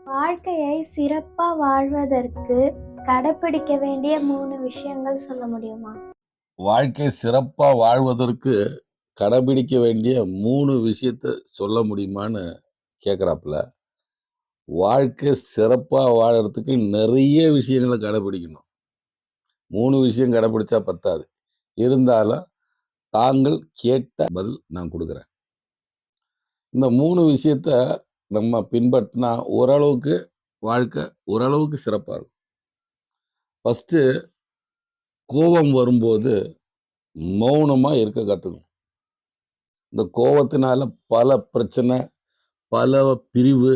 வாழ்க்கையை சிறப்பா வாழ்வதற்கு கடைப்பிடிக்க வேண்டிய 3 விஷயங்கள் சொல்ல முடியுமா? வாழ்க்கை சிறப்பா வாழ்வதற்கு கடைபிடிக்க வேண்டிய 3 விஷயத்த சொல்ல முடியுமான்னு கேட்குறாப்புல. வாழ்க்கை சிறப்பா வாழறதுக்கு நெறைய விஷயங்கள கடைபிடிக்கணும். 3 விஷயம் கடைபிடிச்சா பத்தாது. இருந்தாலும் தாங்கள் கேட்ட பதில் நான் குடுக்குறேன். இந்த 3 விஷயத்த நம்ம பின்பற்றினா ஓரளவுக்கு வாழ்க்கை ஓரளவுக்கு சிறப்பா இருக்கும். ஃபர்ஸ்ட்டு கோவம் வரும்போது மௌனமா இருக்க கத்துக்கணும். இந்த கோவத்தினால பல பிரச்சனை, பல பிரிவு,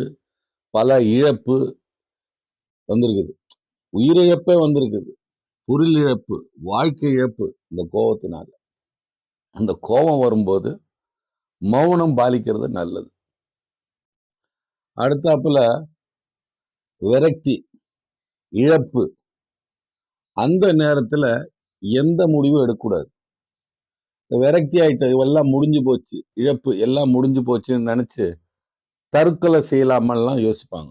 பல இழப்பு வந்திருக்குது. உயிரிழப்பே வந்திருக்குது. பொருள் இழப்பு, வாழ்க்கை இழப்பு இந்த கோவத்தினால. அந்த கோவம் வரும்போது மௌனம் பாலிக்கிறது நல்லது. அடுத்தாப்புல விரக்தி, இழப்பு அந்த நேரத்துல எந்த முடிவும் எடுக்கக்கூடாது. விரக்தி ஆயிட்டு எல்லாம் முடிஞ்சு போச்சு. இழப்பு எல்லாம் முடிஞ்சு போச்சுன்னு நெனச்சு தற்கொலை செய்யலாமான்லாம் யோசிப்பாங்க.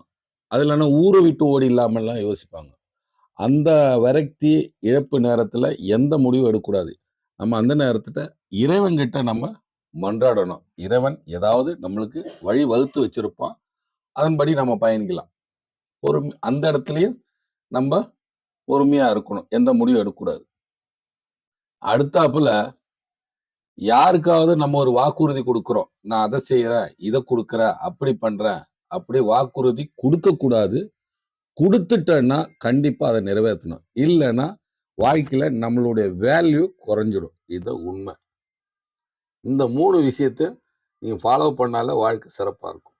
அது இல்லன்னா ஊர விட்டு ஓடிடலாமான்லாம் யோசிப்பாங்க. அந்த விரக்தி, இழப்பு நேரத்துல எந்த முடிவும் எடுக்கக்கூடாது. நம்ம அந்த நேரத்துல இறைவன்கிட்ட நம்ம மன்றாடணும். இறைவன் ஏதாவது நம்மளுக்கு வழி வகுத்து வச்சிருப்பான். அதன்படி நம்ம பயணிக்கலாம். அந்த இடத்துலயும் நம்ப பொறுமையா இருக்கணும். எந்த முடிவும் எடுக்கக்கூடாது. அடுத்தாப்புல யாருக்காவது நம்ம ஒரு வாக்குறுதி குடுக்குறோம். நான் அத செய்றேன், இத குடுக்குறேன், அப்படி பண்றேன், அப்படி வாக்குறுதி குடுக்கக்கூடாது. குடுத்துட்டேன்னா கண்டிப்பா அத நிறைவேத்தணும். இல்லன்னா வாழ்க்கையில நம்மளுடைய வேல்யூ குறைஞ்சிடும். இது உண்மை. இந்த 3 விஷயத்த நீங்க ஃபாலோ பண்ணாலே வாழ்க்கை சிறப்பா இருக்கும்.